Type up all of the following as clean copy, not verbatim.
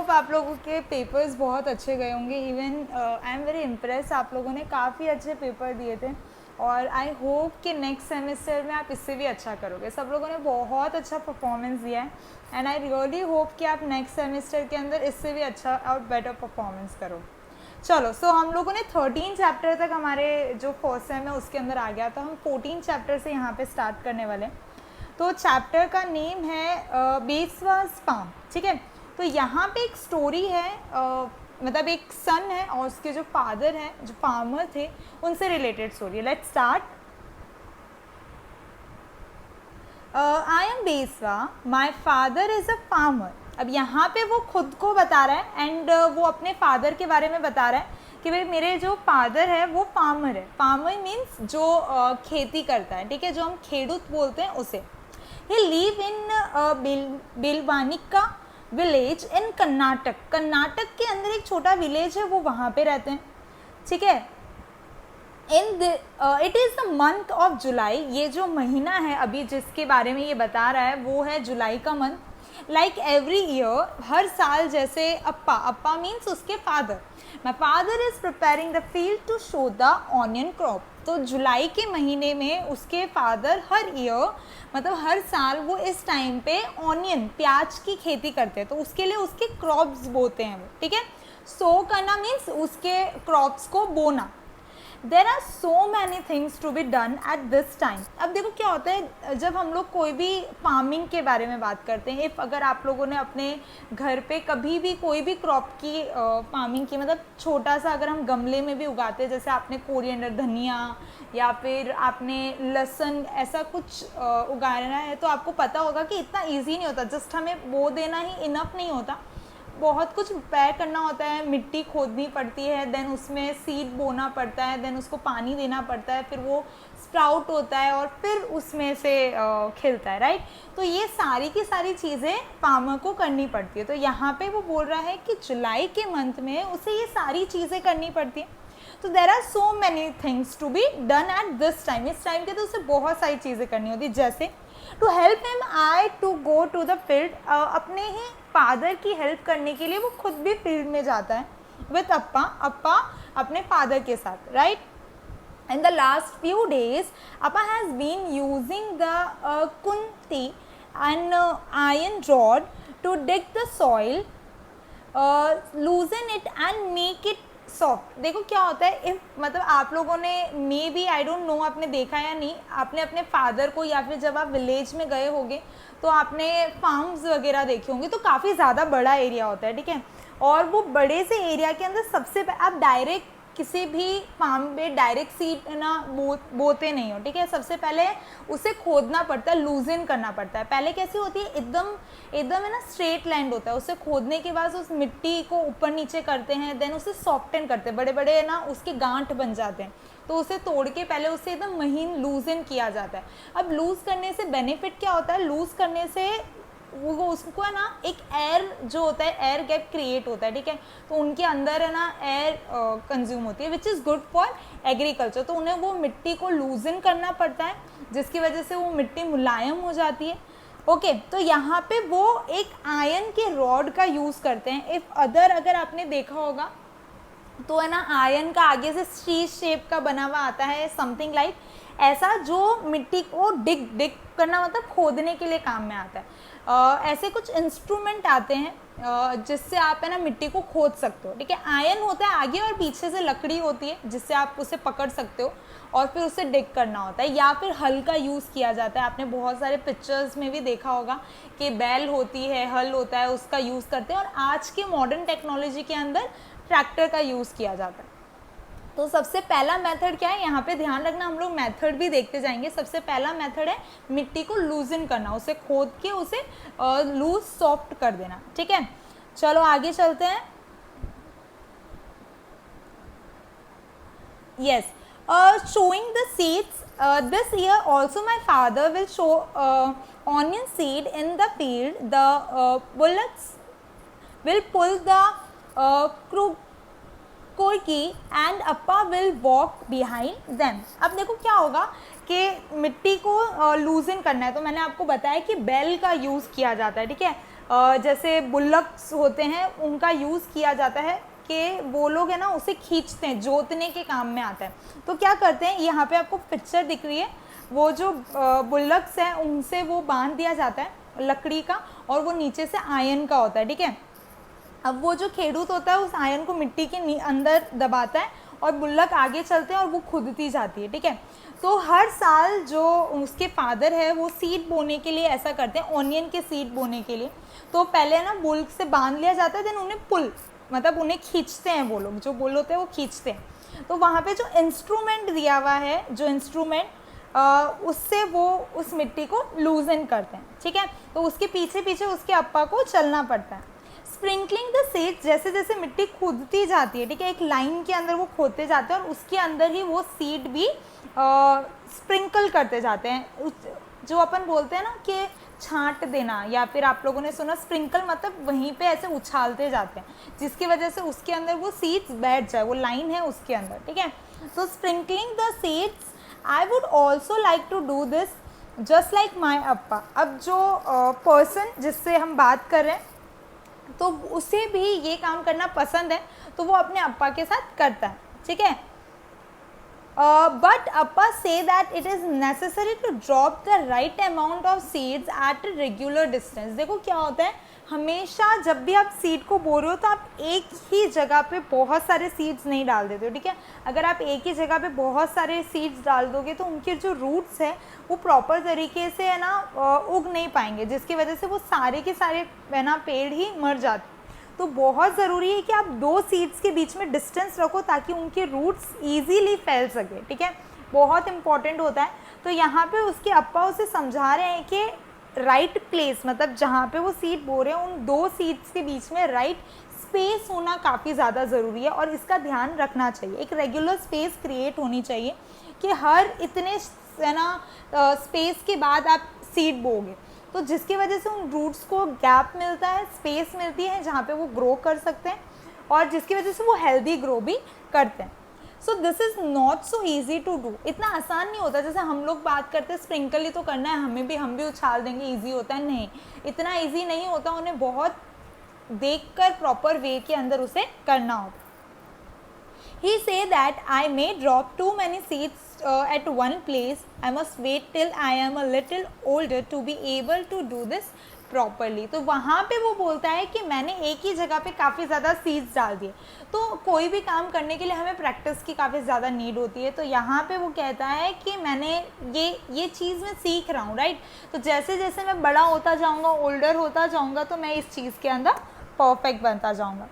Hope आप लोगों के पेपर्स बहुत अच्छे गए होंगे. Even I am very impress, आप लोगों ने काफ़ी अच्छे पेपर दिए थे और आई होप कि नेक्स्ट सेमेस्टर में आप इससे भी अच्छा करोगे. सब लोगों ने बहुत अच्छा परफॉर्मेंस दिया है एंड आई रियली होप कि आप नेक्स्ट सेमेस्टर के अंदर इससे भी अच्छा और बेटर परफॉर्मेंस करो. चलो, सो हम लोगों ने 13 चैप्टर तक हमारे जो फर्स्ट सेम है उसके अंदर आ गया, तो हम 14 चैप्टर से यहाँ पे स्टार्ट करने वाले हैं. तो चैप्टर का नेम है बेस वाज पाम. ठीक है, तो यहाँ पे एक स्टोरी है, मतलब एक सन है और उसके जो फादर हैं जो फार्मर थे उनसे रिलेटेड स्टोरी है. Let's start. I am Beswa, my father is a farmer. अब यहाँ पे वो खुद को बता रहा है एंड वो अपने फादर के बारे में बता रहा है कि भाई मेरे जो फादर है वो फार्मर है. फार्मर मीन्स जो खेती करता है, ठीक है, जो हम खेडूत बोलते हैं उसे. He live in Bilvanika village in Karnataka. Karnataka के अंदर एक छोटा विलेज है, वो वहाँ पे रहते हैं. ठीक है, it is the month of July. ये जो महीना है अभी जिसके बारे में ये बता रहा है वो है जुलाई का मंथ. लाइक एवरी ईयर, हर साल जैसे अप्पा मीन्स उसके father. My father is preparing the field to sow the onion crop. तो जुलाई के महीने में उसके फादर हर ईयर, मतलब हर साल वो इस टाइम पे ऑनियन, प्याज की खेती करते हैं. तो उसके लिए उसके क्रॉप्स बोते हैं वो. ठीक है, सो करना मीन्स उसके क्रॉप्स को बोना. There are so many things to be done at this time. अब देखो क्या होता है जब हम लोग कोई भी फार्मिंग के बारे में बात करते हैं, इफ़ अगर आप लोगों ने अपने घर पे कभी भी कोई भी क्रॉप की फार्मिंग की, मतलब छोटा सा अगर हम गमले में भी उगाते हैं, जैसे आपने कोरिएंडर, धनिया या फिर आपने लहसुन, ऐसा कुछ उगाना है, तो आपको पता होगा कि इतना ईजी नहीं होता. जस्ट हमें बो देना ही इनफ नहीं होता, बहुत कुछ प्रिपेयर करना होता है. मिट्टी खोदनी पड़ती है, देन उसमें सीड बोना पड़ता है, देन उसको पानी देना पड़ता है, फिर वो स्प्राउट होता है और फिर उसमें से खिलता है. राइट, तो ये सारी की सारी चीज़ें फार्मर को करनी पड़ती है. तो यहाँ पे वो बोल रहा है कि जुलाई के मंथ में उसे ये सारी चीज़ें करनी पड़ती हैं. तो there are so many things to be done at this time. इस टाइम के तो उसे बहुत सारी चीज़ें करनी होती, जैसे to help him I to go to the field. अपने ही फादर की हेल्प करने के लिए वो खुद भी फील्ड में जाता है विथ अप्पा अपने फादर के साथ. Right, in the last few days Appa has been using the kunti and iron rod to dig the soil, loosen it and make it soft. देखो क्या होता है, इफ मतलब आप लोगों ने may be, I don't know आपने देखा या नहीं, आपने अपने फादर को या फिर जब आप विलेज में गए होंगे तो आपने फार्म्स वगैरह देखे होंगे, तो काफ़ी ज़्यादा बड़ा एरिया होता है. ठीक है, और वो बड़े से एरिया के अंदर सबसे आप डायरेक्ट किसी भी फार्म पे डायरेक्ट सीड ना बोते नहीं हो. ठीक है, सबसे पहले उसे खोदना पड़ता है, लूजन करना पड़ता है. पहले कैसी होती है, एकदम है ना स्ट्रेट लैंड होता है. उसे खोदने के बाद उस मिट्टी को ऊपर नीचे करते हैं, देन उसे सॉफ्टन करते हैं, बड़े बड़े ना उसके गांठ बन जाते हैं. तो उसे तोड़ के पहले उसे एकदम महीन लूजन किया जाता है. अब लूज़ करने से बेनिफिट क्या होता है, लूज़ करने से वो उसको है ना एक एयर जो होता है, एयर गैप क्रिएट होता है. ठीक है, तो उनके अंदर है ना एयर कंज्यूम होती है, which is good for agriculture. तो उन्हें वो मिट्टी को लूजन करना पड़ता है, जिसकी वजह से वो मिट्टी मुलायम हो जाती है. ओके, तो यहाँ पे वो एक आयरन के रॉड का यूज़ करते हैं. इफ़ अगर आपने देखा होगा तो है ना आयरन का आगे से सी शेप का बना हुआ आता है, समथिंग लाइक ऐसा, जो मिट्टी को डिग करना मतलब खोदने के लिए काम में आता है. ऐसे कुछ इंस्ट्रूमेंट आते हैं जिससे आप है ना मिट्टी को खोद सकते हो. ठीक है, आयरन होता है आगे और पीछे से लकड़ी होती है जिससे आप उसे पकड़ सकते हो और फिर उसे डिग करना होता है, या फिर हल का यूज़ किया जाता है. आपने बहुत सारे पिक्चर्स में भी देखा होगा कि बैल होती है, हल होता है, उसका यूज़ करते हैं. और आज के मॉडर्न टेक्नोलॉजी के अंदर ट्रैक्टर का यूज़ किया जाता है. तो सबसे पहला मेथड क्या है, यहाँ पे ध्यान रखना, हम लोग मेथड भी देखते जाएंगे. सबसे पहला मेथड है मिट्टी को लूजन करना, उसे खोद के उसे लूज सॉफ्ट कर देना. ठीक है, चलो आगे चलते हैं. Yes, showing the seeds. This year also my father will show onion seed in the field. The bullocks will pull the कोरकी and Appa will walk behind them. अब देखो क्या होगा कि मिट्टी को लूजन करना है, तो मैंने आपको बताया कि बैल का यूज़ किया जाता है. ठीक है, जैसे बुल्लक्स होते हैं उनका यूज़ किया जाता है कि वो लोग है ना उसे खींचते हैं, जोतने के काम में आता है। तो क्या करते हैं, यहाँ पे आपको पिक्चर दिख रही है, वो जो बुल्लक्स हैं उनसे वो बांध दिया जाता है लकड़ी का, और वो नीचे से आयरन का होता है, ठीक है। अब वो जो खेड़ूत होता है उस आयरन को मिट्टी के अंदर दबाता है और बुल्लक आगे चलते हैं और वो खुदती जाती है, ठीक है। तो हर साल जो उसके फादर है वो सीड बोने के लिए ऐसा करते हैं, ऑनियन के सीड बोने के लिए। तो पहले ना बुल से बांध लिया जाता है, देन उन्हें पुल मतलब उन्हें खींचते हैं, वो लोग जो बुल होते हैं वो खींचते हैं। तो वहाँ पे जो इंस्ट्रूमेंट दिया हुआ है, जो इंस्ट्रूमेंट उससे वो उस मिट्टी को लूजन करते हैं, ठीक है। तो उसके पीछे पीछे उसके अप्पा को चलना पड़ता है। स्प्रिंकलिंग द सीड, जैसे जैसे मिट्टी खोदती जाती है, ठीक है, एक लाइन के अंदर वो खोदते जाते हैं और उसके अंदर ही वो सीड भी स्प्रिंकल करते जाते हैं। जो अपन बोलते हैं ना कि छांट देना, या फिर आप लोगों ने सुना स्प्रिंकल मतलब वहीं पे ऐसे उछालते जाते हैं, जिसकी वजह से उसके अंदर वो सीड्स बैठ जाए, वो लाइन है उसके अंदर, ठीक है। तो sprinkling the seeds, I would also like to do this just like my अप्पा। अब जो पर्सन जिससे हम बात कर रहे हैं तो उसे भी ये काम करना पसंद है, तो वो अपने अप्पा के साथ करता है, ठीक है। But Appa say that it is necessary to drop the right amount of seeds at a regular distance। देखो क्या होता है, हमेशा जब भी आप सीड को बो रहे हो तो आप एक ही जगह पे बहुत सारे सीड्स नहीं डाल देते हो, ठीक है। अगर आप एक ही जगह पे बहुत सारे सीड्स डाल दोगे तो उनके जो रूट्स हैं वो प्रॉपर तरीके से है ना उग नहीं पाएंगे, जिसकी वजह से वो सारे के सारे है ना पेड़ ही मर जाते। तो बहुत ज़रूरी है कि आप दो सीड्स के बीच में डिस्टेंस रखो ताकि उनके रूट्स ईजीली फैल सके, ठीक है, बहुत इंपॉर्टेंट होता है। तो यहाँ पे उसके अप्पा उसे समझा रहे हैं कि राइट प्लेस मतलब जहाँ पे वो सीड बो रहे हैं उन दो सीड्स के बीच में राइट स्पेस होना काफ़ी ज़्यादा ज़रूरी है और इसका ध्यान रखना चाहिए। एक रेगुलर स्पेस क्रिएट होनी चाहिए कि हर इतने है ना स्पेस के बाद आप सीड बोगे, तो जिसकी वजह से उन रूट्स को गैप मिलता है, स्पेस मिलती है जहाँ पे वो ग्रो कर सकते हैं और जिसकी वजह से वो हेल्दी ग्रो भी करते हैं। So this is not so easy to do. इतना आसान नहीं होता जैसे हम लोग बात करते हैं स्प्रिंकल ही तो करना है, हम भी उछाल देंगे, ईजी होता है, नहीं, इतना ईजी नहीं होता। उन्हें बहुत देखकर प्रॉपर वे के अंदर उसे करना होता। He say that I may drop too many seeds at one place. I must wait till I am a little older to be able to do this properly। तो वहाँ पे वो बोलता है कि मैंने एक ही जगह पे काफ़ी ज़्यादा सीड्स डाल दिए। तो कोई भी काम करने के लिए हमें प्रैक्टिस की काफ़ी ज़्यादा नीड होती है। तो यहाँ पे वो कहता है कि मैंने ये चीज़ मैं सीख रहा हूँ, राइट। तो जैसे जैसे मैं बड़ा होता जाऊँगा, ओल्डर होता जाऊँगा, तो मैं इस चीज़ के अंदर परफेक्ट बनता जाऊँगा।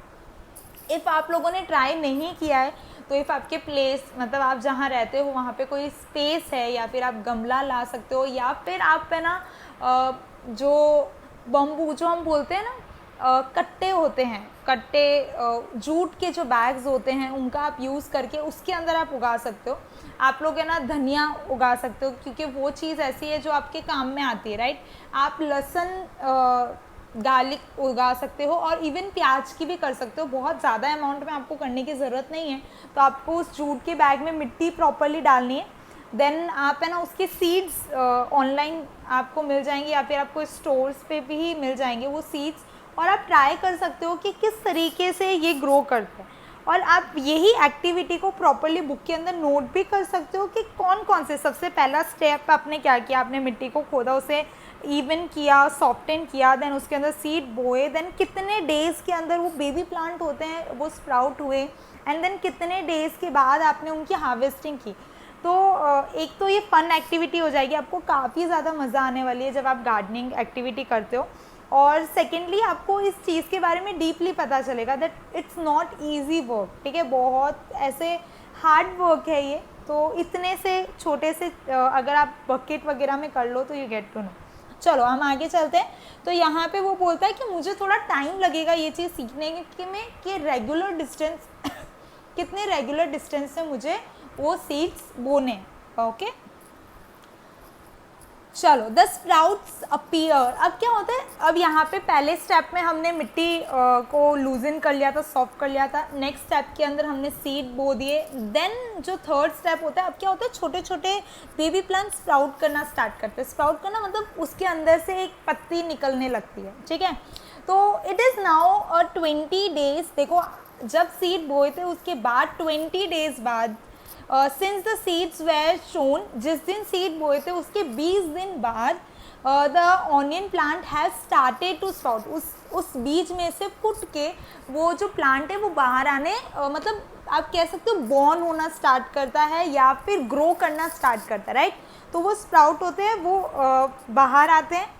इफ़ आप लोगों ने ट्राई नहीं किया है तो इफ़ आपके प्लेस मतलब आप जहाँ रहते हो वहाँ पे कोई स्पेस है या फिर आप गमला ला सकते हो, या फिर आप है ना जो बम्बू जो हम बोलते हैं ना कट्टे होते हैं, कट्टे जूट के जो बैग्स होते हैं उनका आप यूज़ करके उसके अंदर आप उगा सकते हो। आप लोग है ना धनिया उगा सकते हो क्योंकि वो चीज़ ऐसी है जो आपके काम में आती है, राइट। आप लहसुन गार्लिक उगा सकते हो और इवन प्याज की भी कर सकते हो। बहुत ज़्यादा अमाउंट में आपको करने की ज़रूरत नहीं है। तो आपको उस जूट के बैग में मिट्टी प्रॉपरली डालनी है, देन आप है ना उसके सीड्स ऑनलाइन आपको मिल जाएंगे या फिर आपको स्टोर्स पे भी मिल जाएंगे वो सीड्स, और आप ट्राई कर सकते हो कि किस तरीके से ये ग्रो करते हैं। और आप यही एक्टिविटी को प्रॉपरली बुक के अंदर नोट भी कर सकते हो कि कौन कौन से सबसे पहला स्टेप आपने क्या किया, आपने मिट्टी को खोदा, उसे इवन किया, सॉफ्टन किया, देन उसके अंदर सीड बोए, देन कितने डेज़ के अंदर वो बेबी प्लांट होते हैं वो स्प्राउट हुए, एंड देन कितने डेज़ के बाद आपने उनकी हार्वेस्टिंग की। तो एक तो ये फ़न एक्टिविटी हो जाएगी, आपको काफ़ी ज़्यादा मज़ा आने वाली है जब आप गार्डनिंग एक्टिविटी करते हो। और सेकेंडली आपको इस चीज़ के बारे में डीपली पता चलेगा that it's not easy work, ठीक है, बहुत ऐसे हार्ड वर्क है ये। तो इतने से छोटे से अगर आप बकेट वगैरह में कर लो तो यू गेट टू नो। चलो हम आगे चलते हैं। तो यहाँ पे वो बोलता है कि मुझे थोड़ा टाइम लगेगा ये चीज़ सीखने में कि रेगुलर डिस्टेंस कितने रेगुलर डिस्टेंस से मुझे वो सीड्स बोने, ओके। चलो द स्प्राउट्स अपीयर। अब क्या होता है, अब यहाँ पे पहले स्टेप में हमने मिट्टी को लूजन कर लिया था, सॉफ्ट कर लिया था। नेक्स्ट स्टेप के अंदर हमने सीड बो दिए। देन जो थर्ड स्टेप होता है, अब क्या होता है, छोटे छोटे बेबी प्लांट स्प्राउट करना स्टार्ट करते हैं। स्प्राउट करना मतलब उसके अंदर से एक पत्ती निकलने लगती है, ठीक है। तो इट इज़ नाउ 20 डेज, देखो जब सीड बोए थे उसके बाद 20 डेज बाद since the seeds were sown, जिस दिन सीड बोए थे उसके 20 दिन बाद the onion plant has started to sprout, उस बीज में से फुट के वो जो प्लांट है वो बाहर आने मतलब आप कह सकते हो बॉर्न होना स्टार्ट करता है या फिर ग्रो करना स्टार्ट करता है, राइट। तो वो स्प्राउट होते हैं, वो बाहर आते हैं।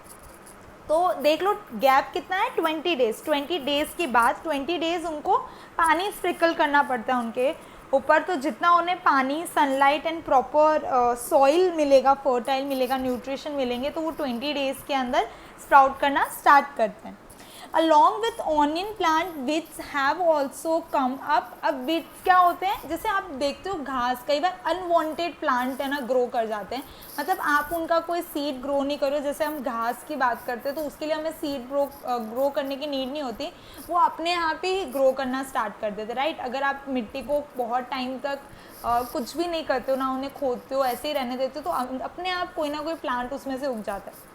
तो देख लो गैप कितना है, 20 डेज। 20 डेज के बाद 20 डेज उनको पानी स्प्रिंकल करना पड़ता है उनके ऊपर। तो जितना उन्हें पानी, सनलाइट एंड प्रॉपर सॉइल मिलेगा, फर्टाइल मिलेगा, न्यूट्रिशन मिलेंगे, तो वो 20 डेज के अंदर स्प्राउट करना स्टार्ट करते हैं। Along with onion plant which have also come up. अब विच क्या होते हैं, जैसे आप देखते हो घास, कई बार अनवांटेड प्लांट है ना ग्रो कर जाते हैं, मतलब आप उनका कोई सीड ग्रो नहीं करो। जैसे हम घास की बात करते हैं तो उसके लिए हमें सीड ग्रो करने की नीड नहीं होती, वो अपने आप ही ग्रो करना स्टार्ट कर देते, राइट। अगर आप मिट्टी को बहुत टाइम तक कुछ भी नहीं करते हो, ना उन्हें खोदते हो, ऐसे ही रहने देते हो, तो अपने आप कोई ना कोई प्लांट उसमें से उग जाता है।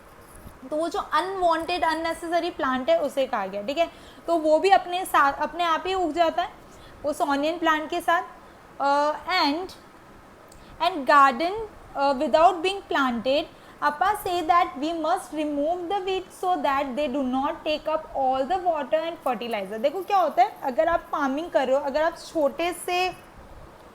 तो वो जो अनवांटेड अननेसेसरी प्लांट है उसे कहा गया, ठीक है। तो वो भी अपने साथ अपने आप ही उग जाता है उस ऑनियन प्लांट के साथ। And garden without being planted, Appa say that we must remove the weeds so that they do not take up all the water and fertilizer। देखो क्या होता है, अगर आप फार्मिंग कर रहे हो, अगर आप छोटे से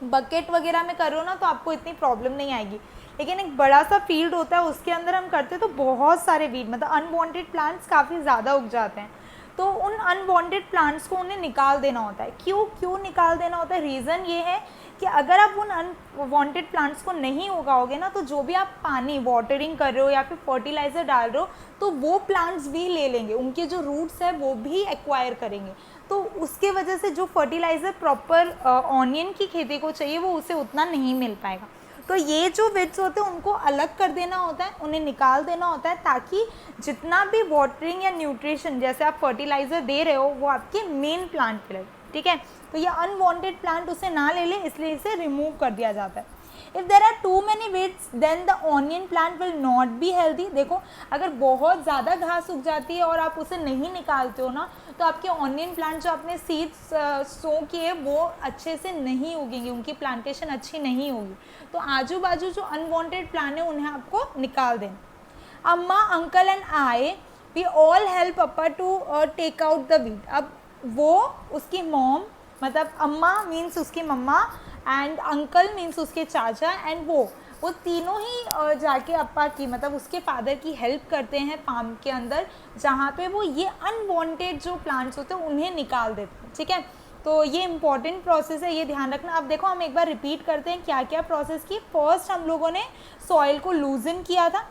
बकेट वगैरह में कर रहे हो ना तो आपको इतनी प्रॉब्लम नहीं आएगी, लेकिन एक बड़ा सा फील्ड होता है उसके अंदर हम करते हैं तो बहुत सारे वीड, मतलब अनवांटेड प्लांट्स काफ़ी ज़्यादा उग जाते हैं। तो उन अनवांटेड प्लांट्स को उन्हें निकाल देना होता है। क्यों निकाल देना होता है? रीज़न ये है कि अगर आप उन अनवांटेड प्लांट्स को नहीं उगाओगे ना, तो जो भी आप पानी वाटरिंग कर रहे हो या फिर फर्टिलाइज़र डाल रहे हो, तो वो प्लांट्स भी ले लेंगे, उनके जो रूट्स है वो भी एक्वायर करेंगे। तो उसके वजह से जो फर्टिलाइज़र प्रॉपर ऑनियन की खेती को चाहिए वो उसे उतना नहीं मिल पाएगा। तो ये जो वेट्स होते हैं उनको अलग कर देना होता है, उन्हें निकाल देना होता है, ताकि जितना भी वाटरिंग या न्यूट्रिशन जैसे आप फर्टिलाइज़र दे रहे हो वो आपके मेन प्लांट पे लगे, ठीक है। तो ये अनवांटेड प्लांट उसे ना ले ले, इसलिए इसे रिमूव कर दिया जाता है। If there are too many weeds then the onion plant will not be healthy. देखो अगर बहुत ज़्यादा घास उग जाती है और आप उसे नहीं निकालते हो ना, तो आपके ऑनियन प्लांट जो आपने सीड्स सो किए वो अच्छे से नहीं उगेंगे, उनकी प्लांटेशन अच्छी नहीं होगी। तो आजू बाजू जो अनवांटेड प्लांट है उन्हें आपको निकाल देना। अम्मा, uncle and I we all help अप्पा to take out the weed. अब वो उसकी मॉम, मतलब अम्मा मीन्स उसकी मम्मा एंड अंकल मीन्स उसके चाचा, एंड वो तीनों ही जाके अप्पा की, मतलब उसके फादर की हेल्प करते हैं फार्म के अंदर, जहाँ पे वो ये अनवांटेड जो प्लांट्स होते हैं उन्हें निकाल देते हैं, ठीक है। तो ये इंपॉर्टेंट प्रोसेस है, ये ध्यान रखना। अब देखो हम एक बार रिपीट करते हैं क्या क्या प्रोसेस की। फर्स्ट हम लोगों ने सॉइल को लूजन किया था।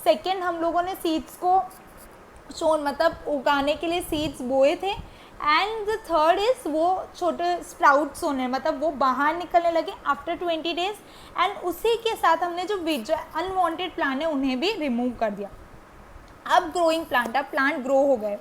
सेकेंड हम लोगों ने सीड्स को मतलब उगाने के लिए सीड्स बोए थे। एंड द थर्ड इज़ वो छोटे स्प्राउट्स होने, मतलब वो बाहर निकलने लगे आफ्टर 20 डेज। एंड उसी के साथ हमने जो अनवांटेड प्लांट है उन्हें भी रिमूव कर दिया। अब ग्रोइंग प्लांट, अब प्लांट ग्रो हो गए।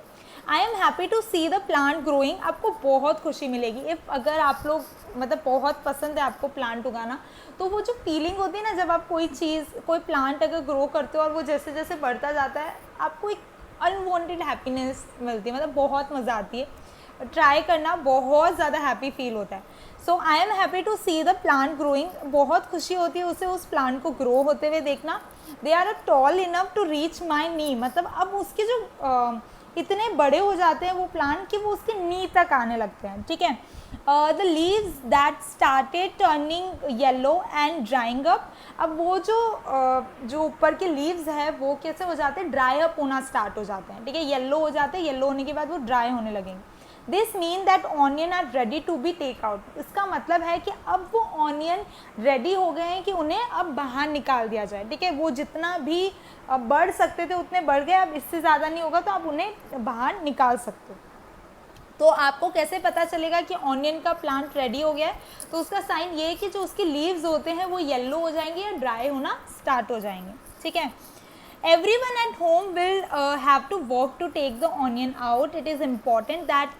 I am happy to see the plant growing. आपको बहुत खुशी मिलेगी इफ़ अगर आप लोग, मतलब बहुत पसंद है आपको प्लांट उगाना, तो वो जो फीलिंग होती है ना जब आप कोई चीज़, कोई प्लांट अगर ग्रो करते हो और वो जैसे जैसे बढ़ता जाता है, आपको एक अनवांटेड हैप्पीनेस मिलती है, मतलब बहुत मज़ा आती है। ट्राई करना, बहुत ज़्यादा हैप्पी फील होता है। So I am happy to see the plant growing. बहुत खुशी होती है उसे उस प्लांट को ग्रो होते हुए देखना। They are tall enough to reach my knee, मतलब अब उसके जो इतने बड़े हो जाते हैं वो प्लांट कि वो उसके नी तक आने लगते हैं, ठीक है। The leaves that started turning yellow and drawing up. अब वो जो ऊपर के लीव्स है वो कैसे हो जाते हैं, ड्राई अप होना स्टार्ट हो जाते हैं, ठीक है। येलो हो जाते हैं, येलो होने के बाद वो ड्राई होने लगेंगे। This mean that onion are ready to be take out. इसका मतलब है कि अब वो ऑनियन रेडी हो गए हैं कि उन्हें अब बाहर निकाल दिया जाए, ठीक है। वो जितना भी बढ़ सकते थे उतने बढ़ गए, अब इससे ज़्यादा नहीं होगा, तो आप उन्हें बाहर निकाल सकते हो। तो आपको कैसे पता चलेगा कि ऑनियन का प्लांट रेडी हो गया है? तो उसका साइन ये है कि जो उसके लीव्स होते हैं वो येलो हो जाएंगे या ड्राई होना स्टार्ट हो जाएंगे, ठीक है। everyone at home will have to work to take the onion out. It is important that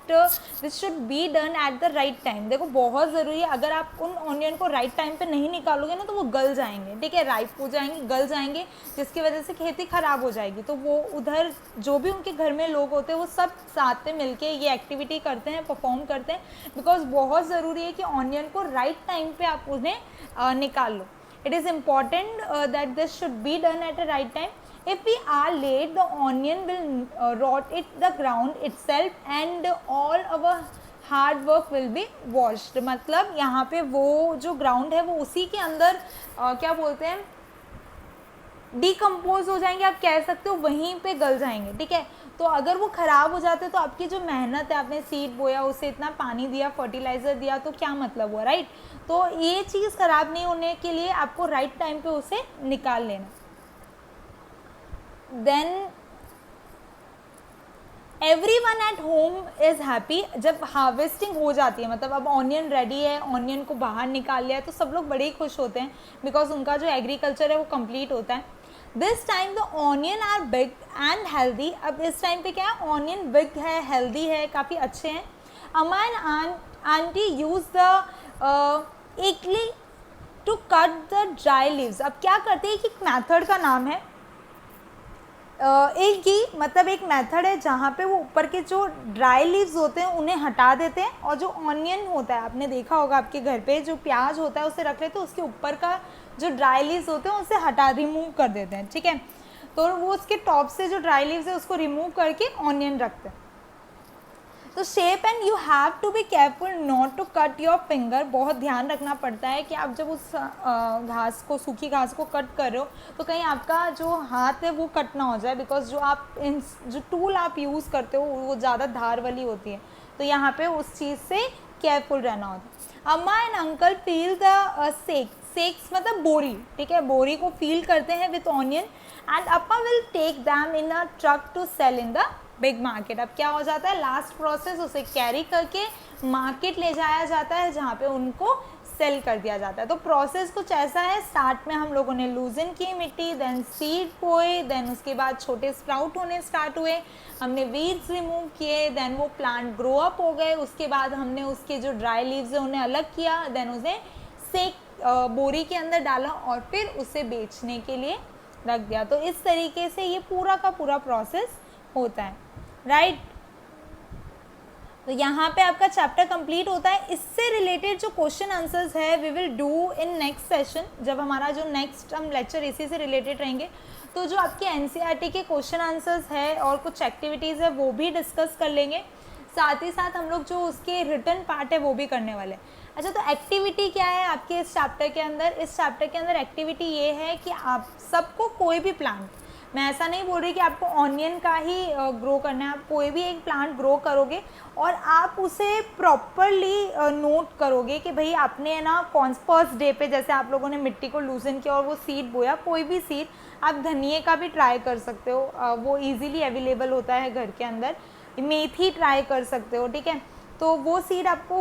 this should be done at the right time. देखो बहुत ज़रूरी है, अगर आप उन ऑनियन को राइट टाइम पे नहीं निकालोगे ना तो वो गल जाएंगे, ठीक है, राइप हो जाएंगे, गल जाएंगे, जिसकी वजह से खेती ख़राब हो जाएगी. तो वो उधर जो भी उनके घर में लोग होते हैं वो सब साथ में मिलके ये एक्टिविटी करते हैं, परफॉर्म करते हैं, बिकॉज बहुत ज़रूरी है कि ऑनियन को राइट टाइम पे आप उन्हें निकाल लो. It is important that this should be done at a right time. If we are late, the onion will rot it the ground itself and all our hard work will be washed. मतलब यहाँ पे वो जो ground है वो उसी के अंदर क्या बोलते हैं, डिकम्पोज हो जाएंगे, आप कह सकते हो, वहीं पे गल जाएंगे, ठीक है. तो अगर वो ख़राब हो जाते तो आपकी जो मेहनत है, आपने सीड बोया, उसे इतना पानी दिया, फर्टिलाइज़र दिया, तो क्या मतलब हुआ, राइट. तो ये चीज़ ख़राब नहीं होने के लिए आपको राइट टाइम पे उसे निकाल लेना. Then everyone at home is happy. जब हार्वेस्टिंग हो जाती है, मतलब अब ऑनियन रेडी है, ऑनियन को बाहर निकाल लिया है, तो सब लोग बड़े ही खुश होते हैं, बिकॉज उनका जो एग्रीकल्चर है वो कंप्लीट होता है. This time the onion are big and healthy. अब इस टाइम पे क्या है, ऑनियन बिग है, हेल्दी है, काफ़ी अच्छे हैं. Amma and auntie use the एकली to cut the dry leaves. अब क्या करते हैं कि एक मैथड का नाम है एक ही, मतलब एक मेथड है जहाँ पे वो ऊपर के जो ड्राई लीव्स होते हैं उन्हें हटा देते हैं, और जो ऑनियन होता है, आपने देखा होगा आपके घर पे जो प्याज होता है उसे रख लेते हैं, उसके ऊपर का जो ड्राई लीव्स होते हैं उसे हटा रिमूव कर देते हैं, ठीक है. तो वो उसके टॉप से जो ड्राई लीव्स है उसको रिमूव करके ऑनियन रखते हैं. तो sharp and you have to be careful not to cut your finger. बहुत ध्यान रखना पड़ता है कि आप जब उस घास को, सूखी घास को कट कर रहे हो तो कहीं आपका जो हाथ है वो कट ना हो जाए, बिकॉज जो टूल आप यूज़ करते हो वो ज़्यादा धार वाली होती है, तो यहाँ पे उस चीज़ से केयरफुल रहना होता है. Amma and uncle feel the sacks मतलब बोरी, ठीक है, बोरी को फील करते हैं with onion, and Appa will take them in a truck to sell in the big market. अब क्या हो जाता है, लास्ट प्रोसेस उसे कैरी करके मार्केट ले जाया जाता है, जहाँ पे उनको सेल कर दिया जाता है. तो प्रोसेस कुछ ऐसा है, स्टार्ट में हम लोगों ने लूजन की मिट्टी, देन सीड बोए, देन उसके बाद छोटे स्प्राउट होने स्टार्ट हुए, हमने वीड्स रिमूव किए, देन वो प्लांट ग्रो अप हो गए, उसके बाद हमने उसके जो ड्राई लीव्स है उन्हें अलग किया, देन उसे सेक बोरी के अंदर डाला और फिर उसे बेचने के लिए रख दिया. तो इस तरीके से ये पूरा का पूरा प्रोसेस होता है, राइट. तो यहाँ पे आपका चैप्टर कंप्लीट होता है. इससे रिलेटेड जो क्वेश्चन आंसर्स है we will do in next session, जब हमारा जो नेक्स्ट हम लेक्चर इसी से रिलेटेड रहेंगे. तो जो आपके एनसीईआरटी के क्वेश्चन आंसर्स है और कुछ एक्टिविटीज़ है वो भी डिस्कस कर लेंगे, साथ ही साथ हम लोग जो उसके रिटर्न पार्ट है वो भी करने वाले हैं. अच्छा, तो एक्टिविटी क्या है आपके इस चैप्टर के अंदर? इस चैप्टर के अंदर एक्टिविटी ये है कि आप सबको कोई भी प्लांट, मैं ऐसा नहीं बोल रही कि आपको ऑनियन का ही ग्रो करना है, आप कोई भी एक प्लांट ग्रो करोगे और आप उसे प्रॉपरली नोट करोगे कि भाई आपने ना कौन फर्स्ट डे पे, जैसे आप लोगों ने मिट्टी को लूजन किया और वो सीड बोया, कोई भी सीड, आप धनिए का भी ट्राई कर सकते हो, वो ईजिली अवेलेबल होता है घर के अंदर, मेथी ट्राई कर सकते हो, ठीक है. तो वो सीड आपको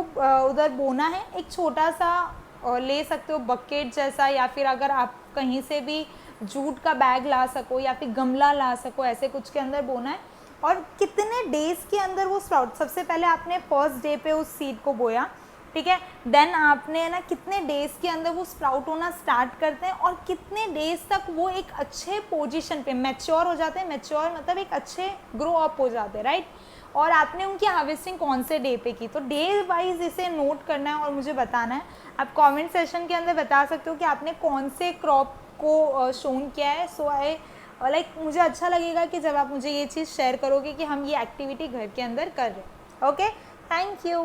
उधर बोना है, एक छोटा सा ले सकते हो बकेट जैसा, या फिर अगर आप कहीं से भी जूट का बैग ला सको या फिर गमला ला सको, ऐसे कुछ के अंदर बोना है. और कितने डेज़ के अंदर वो स्प्राउट, सबसे पहले आपने फर्स्ट डे पे उस सीड को बोया, ठीक है, देन आपने ना कितने डेज़ के अंदर वो स्प्राउट होना स्टार्ट करते हैं और कितने डेज़ तक वो एक अच्छे पोजीशन पे मैच्योर हो जाते हैं. मैच्योर मतलब एक अच्छे ग्रो अप हो जाते हैं, राइट. और आपने उनकी हार्वेस्टिंग कौन से डे पे की, तो डे वाइज इसे नोट करना है और मुझे बताना है. आप कमेंट सेशन के अंदर बता सकते हो कि आपने कौन से क्रॉप को शोन किया है. सो आई लाइक मुझे अच्छा लगेगा कि जब आप मुझे ये चीज़ शेयर करोगे कि हम ये एक्टिविटी घर के अंदर कर रहे हैं. Okay, thank you.